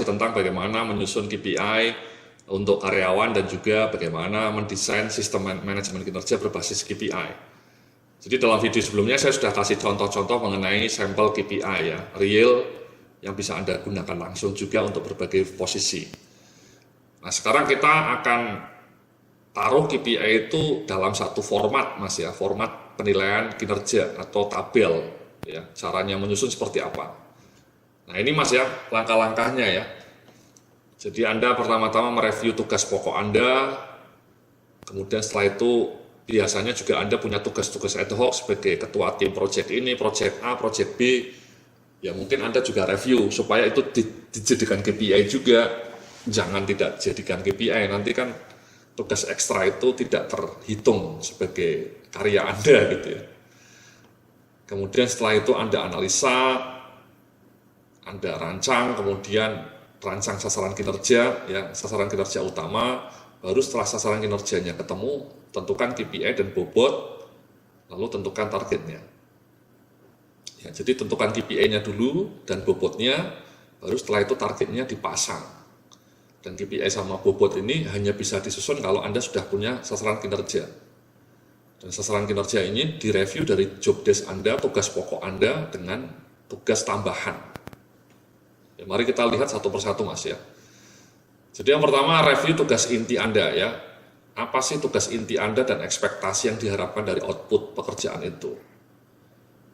tentang bagaimana menyusun KPI untuk karyawan dan juga bagaimana mendesain sistem manajemen kinerja berbasis KPI. Jadi dalam video sebelumnya saya sudah kasih contoh-contoh mengenai sampel KPI ya, real yang bisa Anda gunakan langsung juga untuk berbagai posisi. Nah sekarang kita akan taruh KPI itu dalam satu format Mas ya, format penilaian kinerja atau tabel ya, caranya menyusun seperti apa. Nah ini Mas ya, langkah-langkahnya ya. Jadi Anda pertama-tama mereview tugas pokok Anda, kemudian setelah itu biasanya juga Anda punya tugas-tugas ad hoc sebagai ketua tim project ini, project A, project B. Ya mungkin Anda juga review supaya itu dijadikan KPI juga, jangan tidak jadikan KPI, nanti kan tugas ekstra itu tidak terhitung sebagai karya Anda gitu ya. Kemudian setelah itu Anda analisa, Anda rancang, kemudian rancang sasaran kinerja, ya sasaran kinerja utama, baru setelah sasaran kinerjanya ketemu, tentukan KPI dan bobot, lalu tentukan targetnya. Ya, jadi tentukan KPI-nya dulu dan bobotnya, baru setelah itu targetnya dipasang. Dan KPI sama bobot ini hanya bisa disusun kalau Anda sudah punya sasaran kinerja. Dan sasaran kinerja ini direview dari job desk Anda, tugas pokok Anda dengan tugas tambahan. Ya, mari kita lihat satu persatu Mas ya. Jadi yang pertama review tugas inti Anda ya. Apa sih tugas inti Anda dan ekspektasi yang diharapkan dari output pekerjaan itu.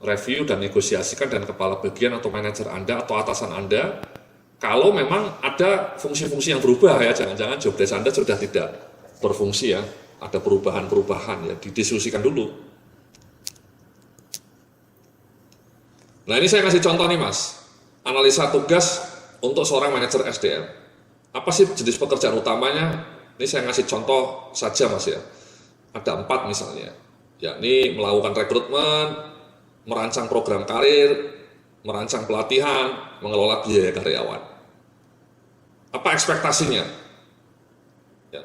Review dan negosiasikan dengan kepala bagian atau manajer Anda atau atasan Anda. Kalau memang ada fungsi-fungsi yang berubah ya, jangan-jangan job desk Anda sudah tidak berfungsi ya. Ada perubahan-perubahan ya, didiskusikan dulu. Nah ini saya kasih contoh nih Mas. Analisa tugas untuk seorang manajer SDM. Apa sih jenis pekerjaan utamanya? Ini saya ngasih contoh saja Mas ya. Ada 4 misalnya, yakni melakukan rekrutmen, merancang program karir, merancang pelatihan, mengelola biaya karyawan. Apa ekspektasinya? Ya.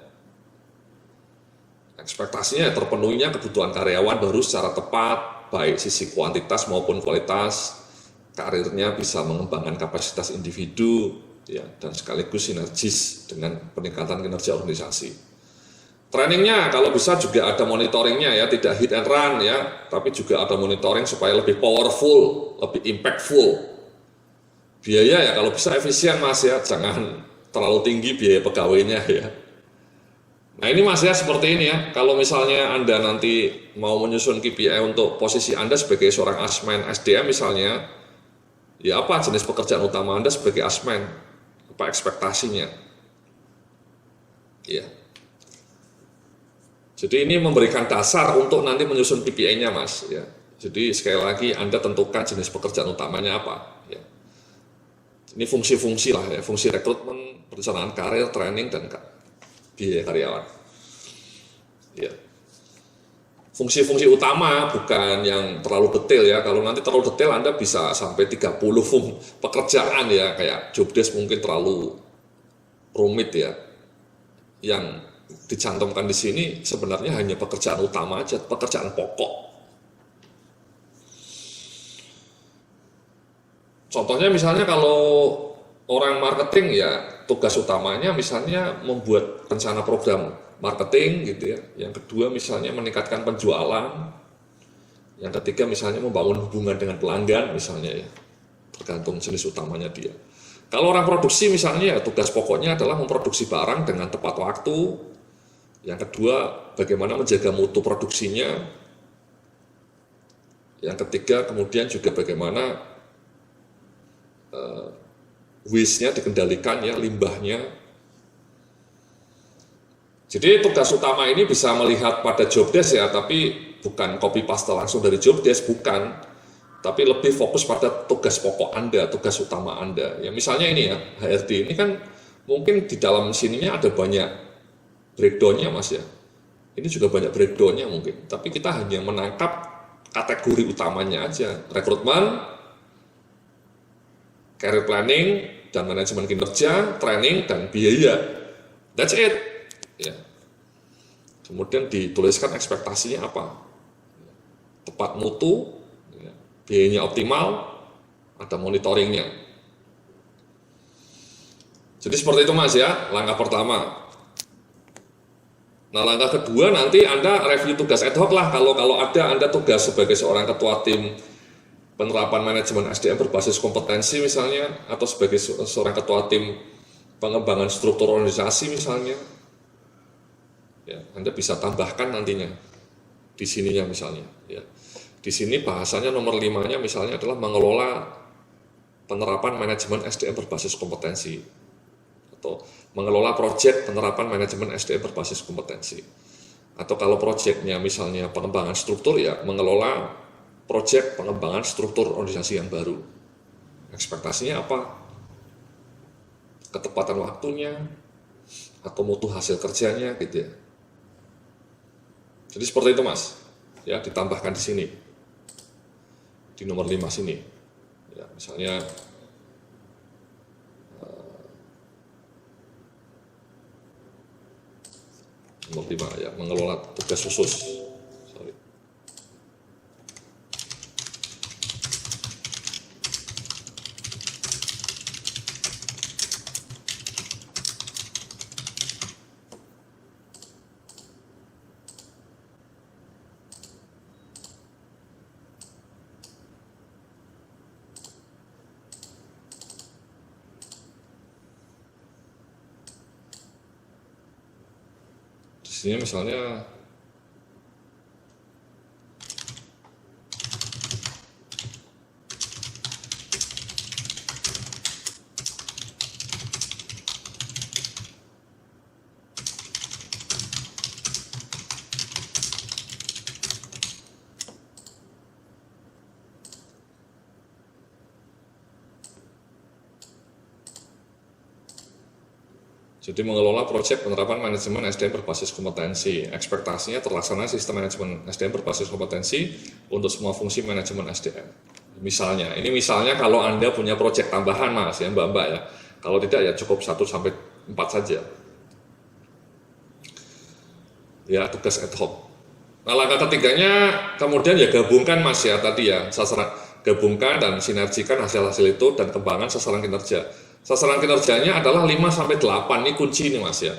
Ekspektasinya terpenuhinya kebutuhan karyawan baru secara tepat, baik sisi kuantitas maupun kualitas, karirnya bisa mengembangkan kapasitas individu ya, dan sekaligus sinergis dengan peningkatan kinerja organisasi. Trainingnya kalau bisa juga ada monitoringnya ya, tidak hit and run ya, tapi juga ada monitoring supaya lebih powerful, lebih impactful. Biaya ya kalau bisa efisien Mas ya, jangan terlalu tinggi biaya pegawainya ya. Nah ini Mas ya seperti ini ya, kalau misalnya Anda nanti mau menyusun KPI untuk posisi Anda sebagai seorang asmen SDM misalnya, ya apa jenis pekerjaan utama Anda sebagai asmen, apa ekspektasinya. Ya. Jadi ini memberikan dasar untuk nanti menyusun KPI-nya Mas ya. Jadi sekali lagi Anda tentukan jenis pekerjaan utamanya apa ya. Ini fungsi-fungsi lah ya, fungsi rekrutmen, perencanaan karir, training dan biaya karyawan. Ya. Fungsi-fungsi utama bukan yang terlalu detail ya. Kalau nanti terlalu detail Anda bisa sampai 30 pekerjaan ya, kayak job desk mungkin terlalu rumit ya. Yang dicantumkan di sini sebenarnya hanya pekerjaan utama aja, pekerjaan pokok. Contohnya misalnya kalau orang marketing ya tugas utamanya misalnya membuat rencana program marketing gitu ya. Yang kedua misalnya meningkatkan penjualan. Yang ketiga misalnya membangun hubungan dengan pelanggan misalnya ya. Tergantung jenis utamanya dia. Kalau orang produksi misalnya ya tugas pokoknya adalah memproduksi barang dengan tepat waktu. Yang kedua bagaimana menjaga mutu produksinya. Yang ketiga kemudian juga bagaimana waste-nya dikendalikan ya, limbahnya. Jadi tugas utama ini bisa melihat pada job desk ya, tapi bukan copy paste langsung dari job desk, bukan. Tapi lebih fokus pada tugas pokok Anda, tugas utama Anda. Ya misalnya ini ya, HRD ini kan mungkin di dalam sininya ada banyak breakdown-nya Mas ya. Ini juga banyak breakdown-nya mungkin, tapi kita hanya menangkap kategori utamanya aja, rekrutmen, career planning, dan manajemen kinerja, training, dan biaya. That's it. Ya. Kemudian dituliskan ekspektasinya apa. Tepat mutu, ya. Biayanya optimal, ada monitoringnya. Jadi seperti itu Mas ya, langkah pertama. Nah langkah kedua nanti Anda review tugas ad hoc lah, kalau ada Anda tugas sebagai seorang ketua tim penerapan manajemen SDM berbasis kompetensi misalnya, atau sebagai seorang ketua tim pengembangan struktur organisasi misalnya, ya, Anda bisa tambahkan nantinya di sininya misalnya. Ya. Di sini bahasanya nomor 5-nya misalnya adalah mengelola penerapan manajemen SDM berbasis kompetensi, atau mengelola proyek penerapan manajemen SDM berbasis kompetensi. Atau kalau proyeknya misalnya pengembangan struktur, ya mengelola proyek pengembangan struktur organisasi yang baru. Ekspektasinya apa? Ketepatan waktunya, atau mutu hasil kerjanya gitu ya. Jadi seperti itu Mas. Ya, ditambahkan di sini. Di nomor 5 sini. Ya, misalnya nomor 5 ya, mengelola tugas khusus. Sorry. Di sini misalnya jadi mengelola proyek penerapan manajemen SDM berbasis kompetensi. Ekspektasinya terlaksana sistem manajemen SDM berbasis kompetensi untuk semua fungsi manajemen SDM. Misalnya, ini misalnya kalau Anda punya proyek tambahan Mas ya Mbak-mbak ya. Kalau tidak ya cukup 1-4 saja. Ya, tugas ad hoc. Nah, langkah ketiganya kemudian ya gabungkan Mas ya tadi ya, sasaran gabungkan dan sinergikan hasil-hasil itu dan kembangkan sasaran kinerja. Sasaran kinerjanya adalah 5-8, ini kunci nih Mas ya.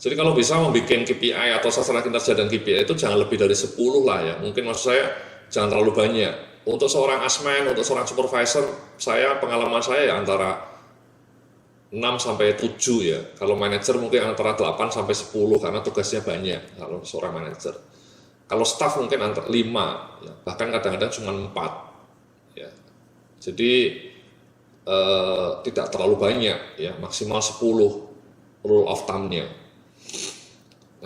Jadi kalau bisa membuat KPI atau sasaran kinerja dan KPI itu jangan lebih dari 10 lah ya. Mungkin maksud saya jangan terlalu banyak. Untuk seorang asmen, untuk seorang supervisor, pengalaman saya ya antara 6-7 ya. Kalau manajer mungkin antara 8-10 karena tugasnya banyak kalau seorang manajer. Kalau staff mungkin antara 5, ya. Bahkan kadang-kadang cuma 4. Ya. Jadi tidak terlalu banyak ya, maksimal 10 rule of thumb-nya.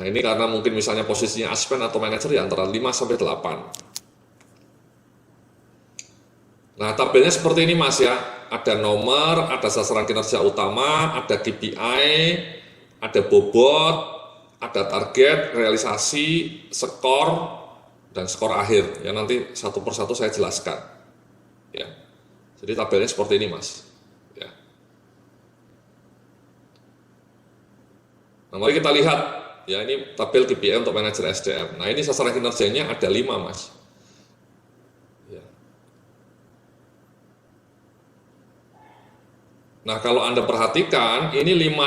Nah ini karena mungkin misalnya posisinya aspen atau manajer ya antara 5-8. Nah tabelnya seperti ini Mas ya, ada nomor, ada sasaran kinerja utama, ada KPI, ada bobot, ada target, realisasi, skor, dan skor akhir. Ya nanti satu persatu saya jelaskan. Ya. Jadi tabelnya seperti ini Mas. Ya. Nah, mari kita lihat. Ya ini tabel KPI untuk manajer SDM. Nah ini sasaran kinerjanya ada 5 Mas. Ya. Nah kalau Anda perhatikan ini 5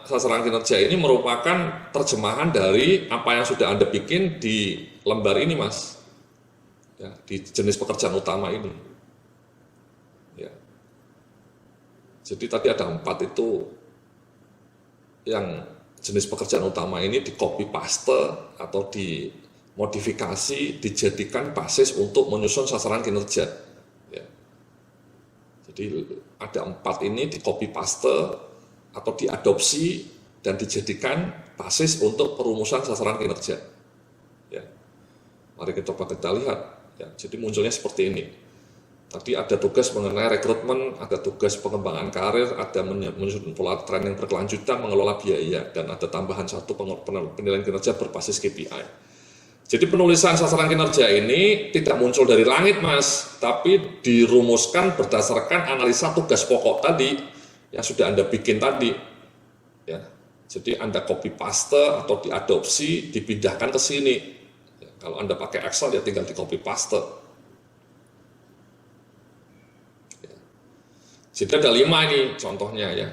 sasaran kinerja ini merupakan terjemahan dari apa yang sudah Anda bikin di lembar ini Mas. Ya, di jenis pekerjaan utama ini. Ya. Jadi tadi ada 4 itu yang jenis pekerjaan utama ini di copy paste atau dimodifikasi dijadikan basis untuk menyusun sasaran kinerja. Ya. Jadi ada 4 ini di copy paste atau diadopsi dan dijadikan basis untuk perumusan sasaran kinerja. Ya. Mari kita coba lihat. Ya. Jadi munculnya seperti ini. Tadi ada tugas mengenai rekrutmen, ada tugas pengembangan karir, ada menyusun pola training berkelanjutan, mengelola biaya, dan ada tambahan 1 penilaian kinerja berbasis KPI. Jadi penulisan sasaran kinerja ini tidak muncul dari langit Mas, tapi dirumuskan berdasarkan analisa tugas pokok tadi yang sudah Anda bikin tadi. Ya. Jadi Anda copy paste atau diadopsi, dipindahkan ke sini. Ya, kalau Anda pakai Excel ya tinggal di copy paste. Jadi ada 5 ini contohnya ya.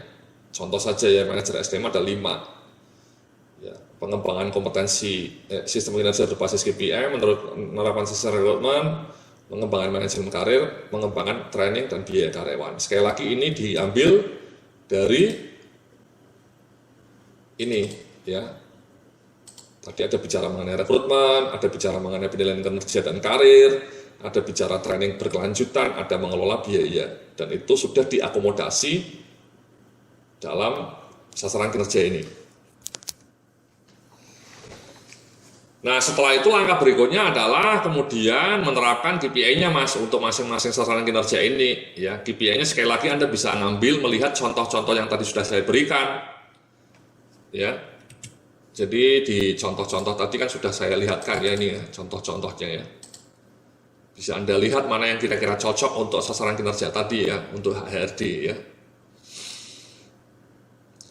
Contoh saja ya, manajer SDM ada 5. Ya, pengembangan kompetensi sistem kinerja berbasis KPI menurut penerapan sistem rekrutmen, pengembangan manajemen karir, pengembangan training dan biaya karyawan. Sekali lagi ini diambil dari ini ya. Tadi ada bicara mengenai rekrutmen, ada bicara mengenai penilaian kinerja dan karir, ada bicara training berkelanjutan, ada mengelola biaya, dan itu sudah diakomodasi dalam sasaran kinerja ini. Nah, setelah itu langkah berikutnya adalah kemudian menerapkan KPI-nya Mas untuk masing-masing sasaran kinerja ini ya. KPI-nya sekali lagi Anda bisa ngambil melihat contoh-contoh yang tadi sudah saya berikan. Ya. Jadi di contoh-contoh tadi kan sudah saya lihatkan ya ini ya, contoh-contohnya ya. Bisa Anda lihat mana yang kira-kira cocok untuk sasaran kinerja tadi ya, untuk HRD ya.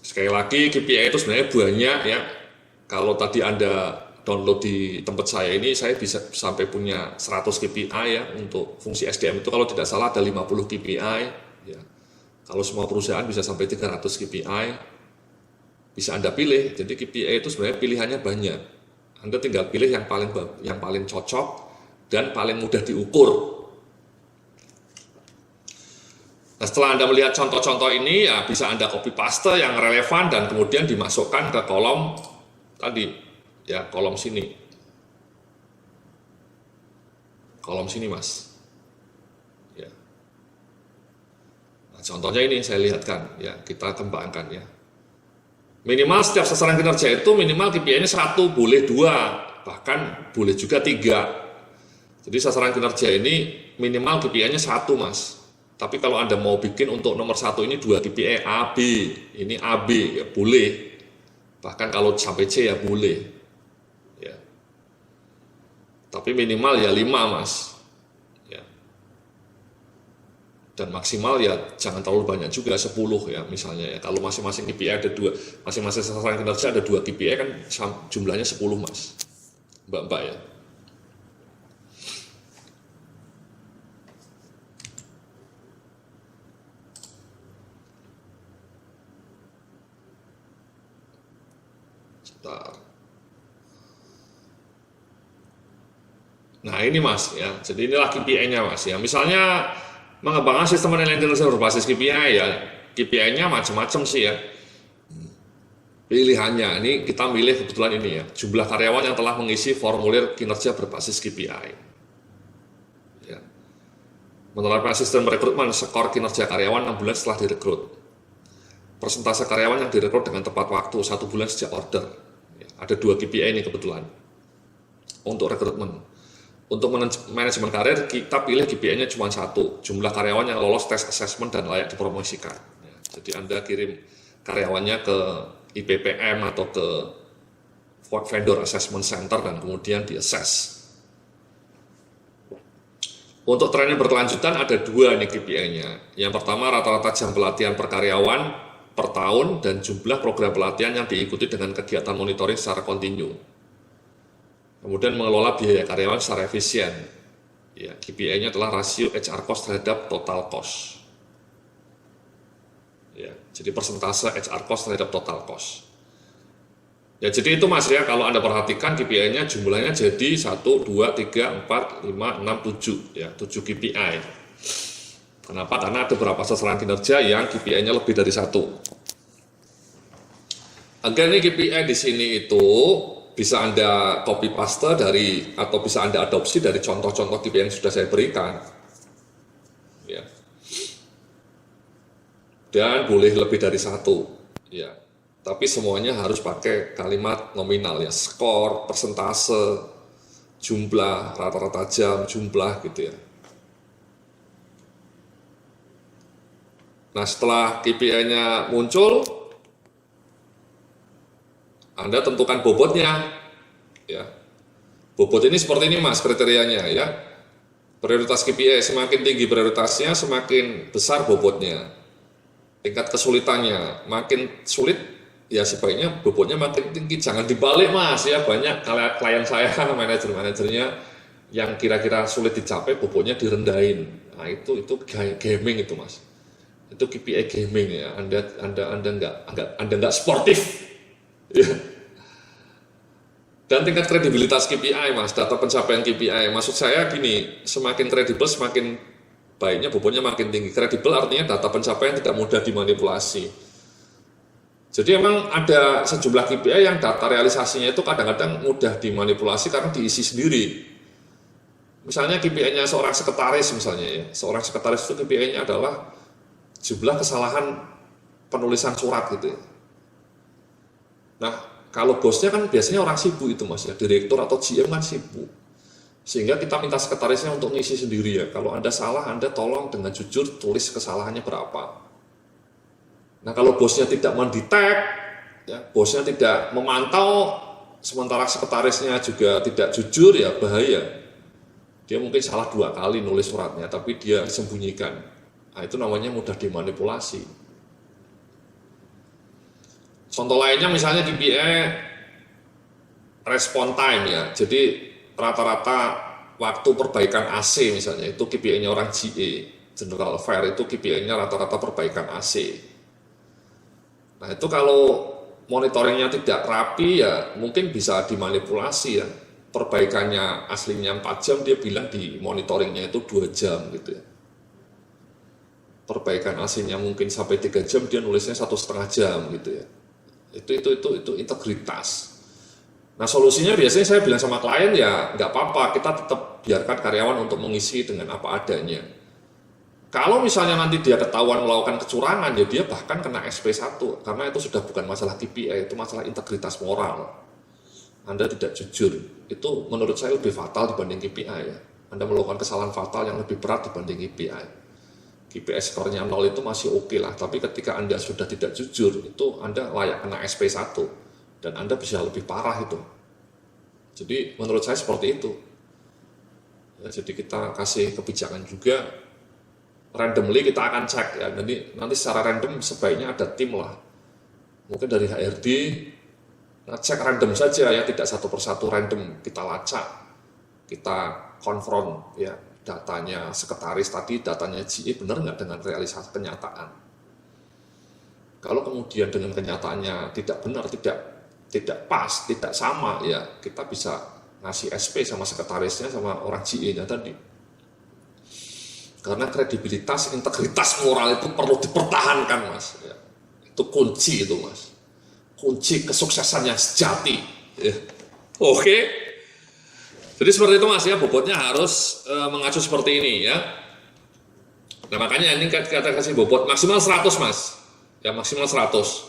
Sekali lagi KPI itu sebenarnya banyak ya. Kalau tadi Anda download di tempat saya ini, saya bisa sampai punya 100 KPI ya untuk fungsi SDM itu kalau tidak salah ada 50 KPI ya. Kalau semua perusahaan bisa sampai 300 KPI. Bisa Anda pilih. Jadi KPI itu sebenarnya pilihannya banyak. Anda tinggal pilih yang paling cocok dan paling mudah diukur. Nah, setelah Anda melihat contoh-contoh ini ya bisa Anda copy paste yang relevan dan kemudian dimasukkan ke kolom tadi ya, kolom sini. Kolom sini Mas. Ya. Nah, contohnya ini saya lihatkan ya, kita kembangkan ya. Minimal setiap sasaran kinerja itu minimal KPI-nya 1, boleh 2, bahkan boleh juga 3. Jadi sasaran kinerja ini minimal KPI-nya 1 Mas. Tapi kalau Anda mau bikin untuk nomor 1 ini 2 KPI AB, ini AB ya boleh. Bahkan kalau sampai C ya boleh. Ya. Tapi minimal ya 5 Mas. Dan maksimal ya jangan terlalu banyak juga, 10 ya misalnya ya. Kalau masing-masing KPI ada 2, masing-masing sasaran kinerja ada 2 KPI kan jumlahnya 10 Mas, Mbak-mbak ya. Sebentar. Nah ini Mas ya, jadi inilah KPI-nya Mas ya. Misalnya mengembangkan sistem penilaian kinerja berbasis KPI ya, KPI-nya macam-macam sih ya. Pilihannya, ini kita milih kebetulan ini ya, jumlah karyawan yang telah mengisi formulir kinerja berbasis KPI. Ya. Menerapkan sistem rekrutmen, skor kinerja karyawan 6 bulan setelah direkrut. Persentase karyawan yang direkrut dengan tepat waktu 1 bulan sejak order. Ya. Ada 2 KPI ini kebetulan untuk rekrutmen. Untuk manajemen karir, kita pilih KPI-nya cuma 1, jumlah karyawan yang lolos tes assessment dan layak dipromosikan. Ya, jadi Anda kirim karyawannya ke IPPM atau ke Vendor Assessment Center dan kemudian di-assess. Untuk training berkelanjutan ada 2 nih KPI-nya. Yang pertama rata-rata jam pelatihan per karyawan per tahun dan jumlah program pelatihan yang diikuti dengan kegiatan monitoring secara kontinu. Kemudian mengelola biaya karyawan secara efisien. Ya, KPI-nya adalah rasio HR cost terhadap total cost. Ya, jadi persentase HR cost terhadap total cost. Ya, jadi itu Mas ya, kalau Anda perhatikan KPI-nya jumlahnya jadi 1, 2, 3, 4, 5, 6, 7 ya, 7 KPI. Kenapa? Karena ada beberapa sasaran kinerja yang KPI-nya lebih dari 1. Agar ini KPI di sini itu bisa Anda copy paste dari atau bisa Anda adopsi dari contoh-contoh KPI yang sudah saya berikan. Ya. Dan boleh lebih dari 1. Ya. Tapi semuanya harus pakai kalimat nominal ya, skor, persentase, jumlah, rata-rata jam, jumlah gitu ya. Nah, setelah KPI-nya muncul, Anda tentukan bobotnya, ya. Bobot ini seperti ini Mas kriterianya ya. Prioritas KPI semakin tinggi prioritasnya, semakin besar bobotnya. Tingkat kesulitannya makin sulit, ya sebaiknya bobotnya makin tinggi. Jangan dibalik Mas ya. Banyak klien saya, manajer-manajernya yang kira-kira sulit dicapai, bobotnya direndahin. Nah itu gaming itu Mas. itu KPI gaming ya. Anda nggak sportif. Ya. Dan tingkat kredibilitas KPI, Mas, data pencapaian KPI. Maksud saya gini, semakin kredibel, semakin baiknya bobotnya makin tinggi. Kredibel artinya data pencapaian tidak mudah dimanipulasi. Jadi emang ada sejumlah KPI yang data realisasinya itu kadang-kadang mudah dimanipulasi karena diisi sendiri. Misalnya KPI-nya seorang sekretaris misalnya ya. Seorang sekretaris itu KPI-nya adalah jumlah kesalahan penulisan surat gitu ya. Nah, kalau bosnya kan biasanya orang sibuk itu Mas ya, direktur atau GM kan sibuk. Sehingga kita minta sekretarisnya untuk ngisi sendiri ya. Kalau Anda salah, Anda tolong dengan jujur tulis kesalahannya berapa. Nah, kalau bosnya tidak mendetek, ya, bosnya tidak memantau, sementara sekretarisnya juga tidak jujur ya bahaya. Dia mungkin salah 2 kali nulis suratnya, tapi dia sembunyikan. Nah, itu namanya mudah dimanipulasi. Contoh lainnya misalnya KPI respon time ya. Jadi rata-rata waktu perbaikan AC misalnya itu KPI-nya orang GA, General Affair itu KPI-nya rata-rata perbaikan AC. Nah, itu kalau monitoringnya tidak rapi ya mungkin bisa dimanipulasi ya. Perbaikannya aslinya 4 jam, dia bilang di monitoringnya itu 2 jam gitu ya. Perbaikan AC-nya mungkin sampai 3 jam, dia nulisnya 1,5 jam gitu ya. Itu integritas. Nah, solusinya biasanya saya bilang sama klien ya nggak apa-apa, kita tetap biarkan karyawan untuk mengisi dengan apa adanya. Kalau misalnya nanti dia ketahuan melakukan kecurangan, ya dia bahkan kena SP1, karena itu sudah bukan masalah KPI, itu masalah integritas moral. Anda tidak jujur, itu menurut saya lebih fatal dibanding KPI ya. Anda melakukan kesalahan fatal yang lebih berat dibanding KPI. KPI skornya 0 itu masih oke lah, tapi ketika Anda sudah tidak jujur, itu Anda layak kena SP1, dan Anda bisa lebih parah itu. Jadi menurut saya seperti itu. Ya, jadi kita kasih kebijakan juga, randomly kita akan cek ya, nanti secara random sebaiknya ada tim lah. Mungkin dari HRD, cek random saja ya, tidak satu persatu random, kita lacak, kita konfront ya. Datanya sekretaris tadi, datanya GE benar nggak dengan realisasi kenyataan. Kalau kemudian dengan kenyataannya tidak benar, tidak pas, tidak sama, ya kita bisa ngasih SP sama sekretarisnya sama orang GE-nya tadi. Karena kredibilitas, integritas moral itu perlu dipertahankan, Mas. Ya. Itu kunci itu, Mas. Kunci kesuksesan yang sejati. Ya. Oke. Jadi seperti itu Mas ya, bobotnya harus mengacu seperti ini ya. Nah makanya ini kita kasih bobot maksimal 100 Mas. Ya maksimal 100.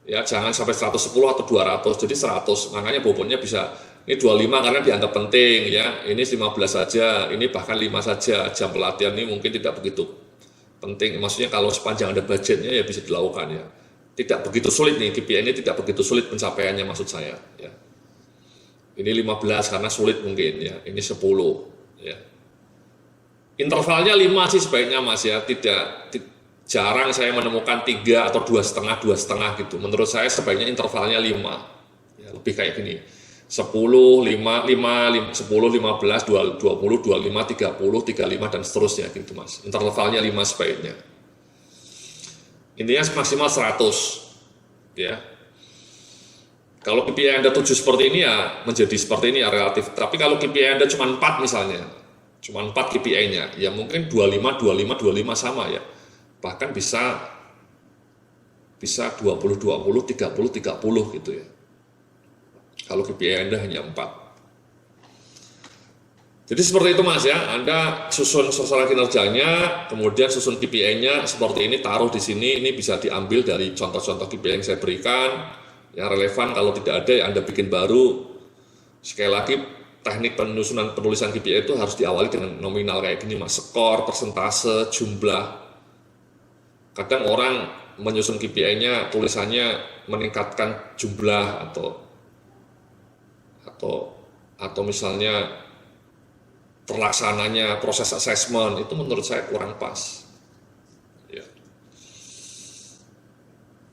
Ya jangan sampai 110 atau 200, jadi 100. Makanya bobotnya bisa, ini 25 karena dianggap penting ya. Ini 15 saja, ini bahkan 5 saja. Jam pelatihan ini mungkin tidak begitu penting. Maksudnya kalau sepanjang ada budgetnya ya bisa dilakukan ya. Tidak begitu sulit nih, KPI ini tidak begitu sulit pencapaiannya maksud saya ya. Ini 15 karena sulit mungkin ya, ini 10 ya. Intervalnya 5 sih sebaiknya Mas ya, jarang saya menemukan 3 atau 2,5 gitu. Menurut saya sebaiknya intervalnya 5. Ya, lebih kayak gini. 10, 5, 10, 15, 20, 25, 30, 35 dan seterusnya gitu Mas. Intervalnya 5 sebaiknya. Intinya maksimal 100 ya. Kalau KPI Anda 7 seperti ini ya menjadi seperti ini ya relatif. Tapi kalau KPI Anda cuma 4 misalnya, cuma 4 KPI-nya, ya mungkin 25, 25, 25 sama ya. Bahkan bisa 20, 20, 30, 30 gitu ya. Kalau KPI Anda hanya 4. Jadi seperti itu Mas ya, Anda susun sasaran kinerjanya, kemudian susun KPI-nya seperti ini, taruh di sini, ini bisa diambil dari contoh-contoh KPI yang saya berikan. Yang relevan, kalau tidak ada ya Anda bikin baru. Sekali lagi teknik penulisan KPI itu harus diawali dengan nominal kayak gini Mas, skor, persentase, jumlah. Kadang orang menyusun KPI-nya tulisannya meningkatkan jumlah atau misalnya terlaksananya proses assessment, itu menurut saya kurang pas.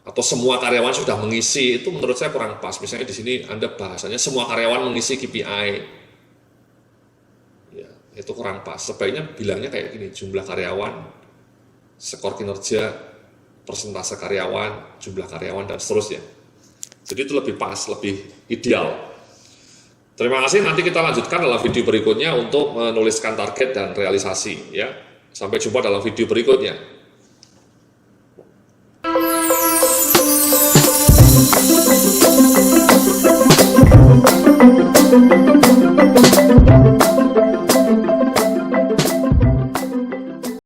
Atau semua karyawan sudah mengisi, itu menurut saya kurang pas. Misalnya di sini Anda bahasanya semua karyawan mengisi KPI, ya, itu kurang pas. Sebaiknya bilangnya kayak gini, jumlah karyawan skor kinerja, persentase karyawan, jumlah karyawan, dan seterusnya. Jadi itu lebih pas, lebih ideal. Terima kasih, nanti kita lanjutkan dalam video berikutnya untuk menuliskan target dan realisasi. Ya. Sampai jumpa dalam video berikutnya.